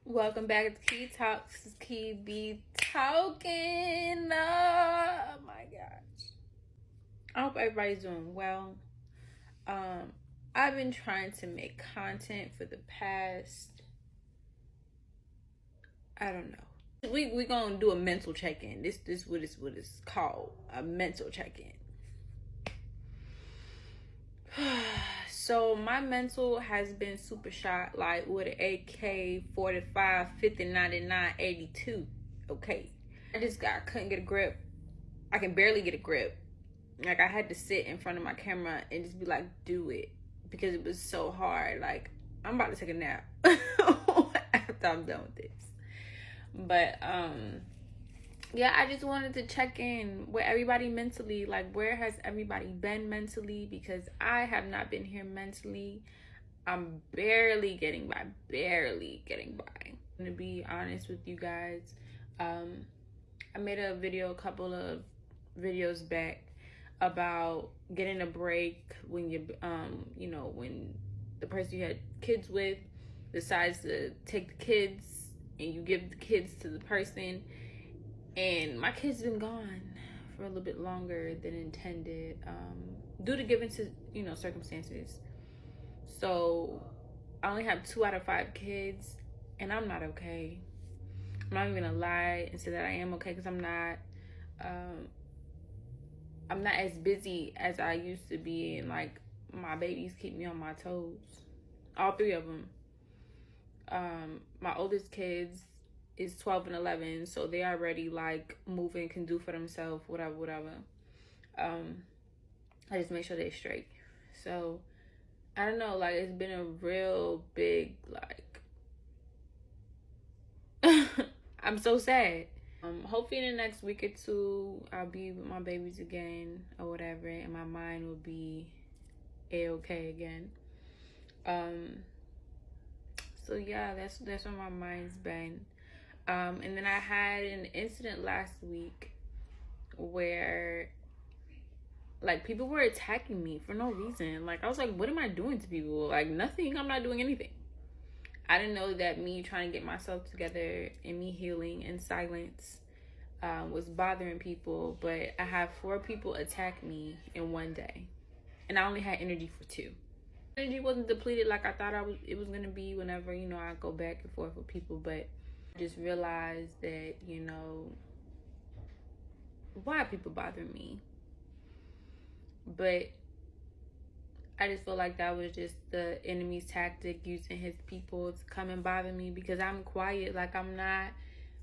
Welcome back to KyTalks. This is Key be talking. Oh my gosh. I hope everybody's doing well. I've been trying to make content for the past, I don't know. We gonna do a mental check-in. This what it's called. A mental check-in. So my mental has been super shot, like with an AK 45 50 99 82. Okay, I couldn't get a grip. I can barely get a grip. Like I had to sit in front of my camera and just be like, do it, because it was so hard. Like I'm about to take a nap after I'm done with this. But yeah, I just wanted to check in with everybody mentally. Like, where has everybody been mentally? Because I have not been here mentally. I'm barely getting by. I'm gonna be honest with you guys. I made a video a couple of videos back about getting a break when when the person you had kids with decides to take the kids and you give the kids to the person. And my kid's been gone for a little bit longer than intended, due to given to circumstances. So I only have 2 out of 5 kids, and I'm not okay. I'm not even gonna lie and say that I am okay, because I'm not. I'm not as busy as I used to be, and like my babies keep me on my toes. All 3 of them. My oldest kids is 12 and 11, so they already like moving, can do for themselves, whatever. I just make sure they're straight. So I don't know, like it's been a real big like I'm so sad. Hopefully in the next week or 2 I'll be with my babies again or whatever, and my mind will be a-okay again. So yeah, that's where my mind's been. And then I had an incident last week where like people were attacking me for no reason. Like I was like, what am I doing to people? Like nothing. I'm not doing anything. I didn't know that me trying to get myself together and me healing in silence was bothering people. But I had 4 people attack me in one day, and I only had energy for 2. Energy wasn't depleted like I thought it was gonna be whenever I go back and forth with people. But just realized that why people bother me. But I just feel like that was just the enemy's tactic, using his people to come and bother me, because I'm quiet. Like I'm not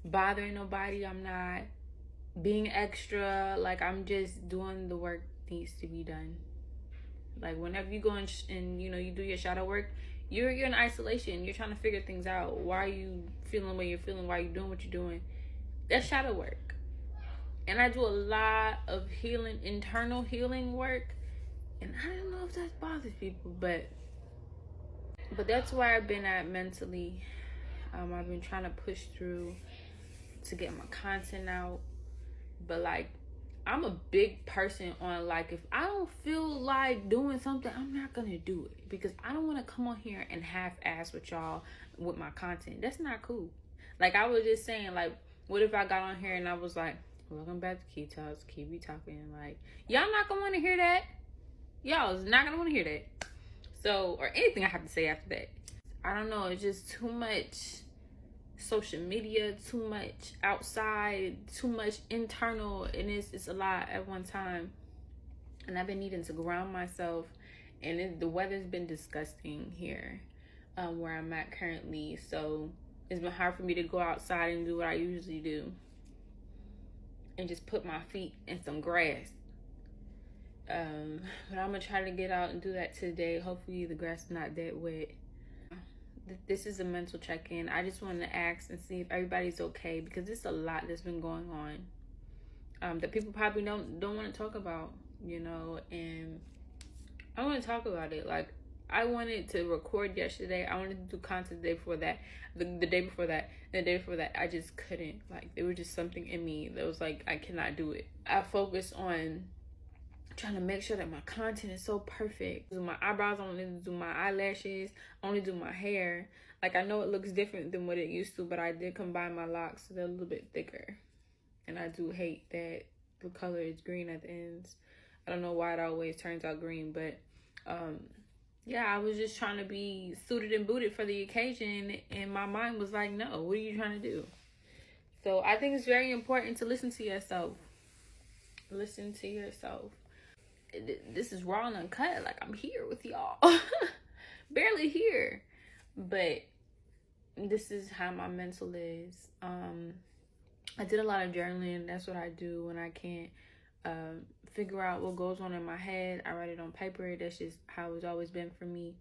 bothering nobody. I'm not being extra. Like I'm just doing the work that needs to be done. Like whenever you go and you do your shadow work, you're in isolation. You're trying to figure things out. Why are you feeling the way you're feeling? Why are you doing what you're doing? That's shadow work. And I do a lot of healing, internal healing work. And I don't know if that bothers people, but that's where I've been at mentally. I've been trying to push through to get my content out. But like, I'm a big person on like, if I don't feel like doing something, I'm not gonna do it, because I don't want to come on here and half-ass with y'all with my content. That's not cool. Like I was just saying, like, what if I got on here and I was like, welcome back to KyTalks, Key be talking. Like, y'all not gonna want to hear that. Y'all is not gonna want to hear that. So, or anything I have to say after that. I don't know. It's just too much social media, too much outside, too much internal, and it's a lot at one time. And I've been needing to ground myself, and the weather's been disgusting here where I'm at currently. So it's been hard for me to go outside and do what I usually do and just put my feet in some grass. But I'm gonna try to get out and do that today. Hopefully the grass is not that wet. This is a mental check-in. I just wanted to ask and see if everybody's okay, because there's a lot that's been going on that people probably don't want to talk about, and I want to talk about it. Like, I wanted to record yesterday. I wanted to do content the day before that, the day before that, the day before that. I just couldn't. Like, there was just something in me that was like, I cannot do it. I focused on trying to make sure that my content is so perfect. Do my eyebrows, I only do my eyelashes, I only do my hair. Like, I know it looks different than what it used to, but I did combine my locks so they're a little bit thicker. And I do hate that the color is green at the ends. I don't know why it always turns out green, but yeah, I was just trying to be suited and booted for the occasion, and my mind was like, no, what are you trying to do? So I think it's very important to listen to yourself. Listen to yourself. This is raw and uncut. Like, I'm here with y'all. Barely here. But this is how my mental is. I did a lot of journaling. That's what I do when I can't figure out what goes on in my head. I write it on paper. That's just how it's always been for me.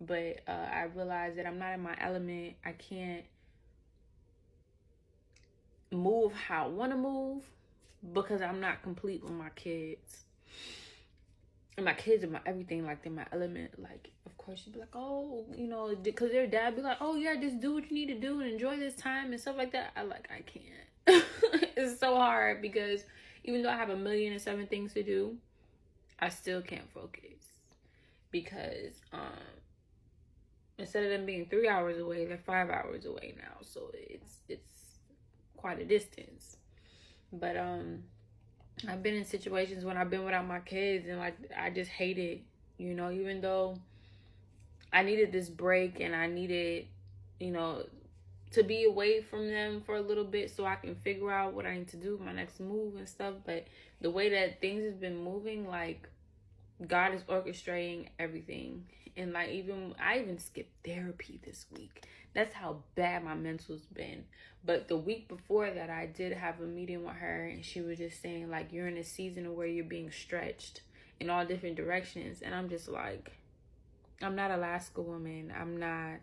But I realized that I'm not in my element. I can't move how I want to move because I'm not complete with my kids. And my kids are my everything. Like, they're my element. Like, of course, you'd be like, oh, you know, because their dad be like, oh, yeah, just do what you need to do and enjoy this time and stuff like that. I can't. It's so hard because even though I have 1,000,007 things to do, I still can't focus because instead of them being 3 hours away, they're 5 hours away now. So it's quite a distance. But I've been in situations when I've been without my kids and like I just hate it, you know, even though I needed this break and I needed, you know, to be away from them for a little bit so I can figure out what I need to do, my next move and stuff. But the way that things have been moving, like, God is orchestrating everything. And like, I even skipped therapy this week. That's how bad my mental's been. But the week before that, I did have a meeting with her, and she was just saying, like, you're in a season where you're being stretched in all different directions. And I'm just like, I'm not Alaska woman. I'm not.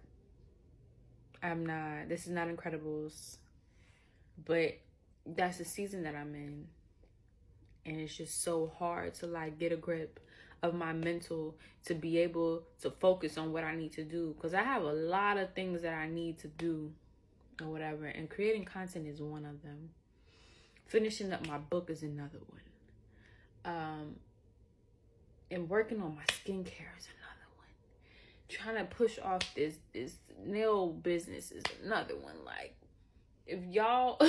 This is not Incredibles. But that's the season that I'm in. And it's just so hard to like get a grip of my mental to be able to focus on what I need to do. Because I have a lot of things that I need to do or whatever. And creating content is one of them. Finishing up my book is another one. And working on my skincare is another one. Trying to push off this nail business is another one. Like, if y'all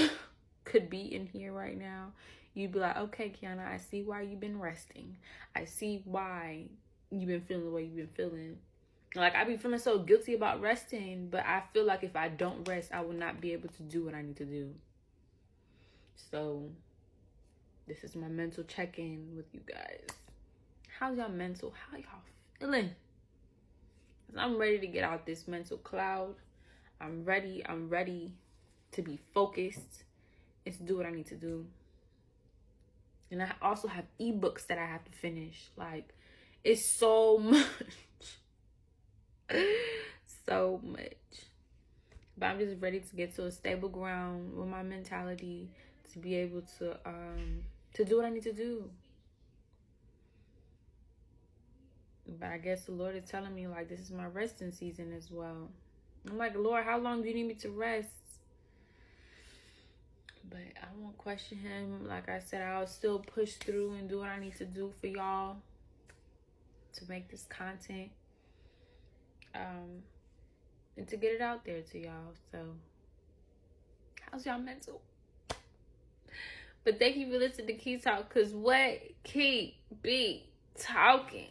could be in here right now, you'd be like, okay, Kiana, I see why you've been resting. I see why you've been feeling the way you've been feeling. Like, I be feeling so guilty about resting, but I feel like if I don't rest, I will not be able to do what I need to do. So, this is my mental check-in with you guys. How's y'all mental? How y'all feeling? 'Cause I'm ready to get out this mental cloud. I'm ready to be focused and to do what I need to do. And I also have ebooks that I have to finish. Like, it's so much. So much. But I'm just ready to get to a stable ground with my mentality to be able to do what I need to do. But I guess the Lord is telling me, like, this is my resting season as well. I'm like, Lord, how long do you need me to rest? But I won't question him. Like I said, I'll still push through and do what I need to do for y'all to make this content. And to get it out there to y'all. So, how's y'all mental? But thank you for listening to KyTalks, because what keep be talking.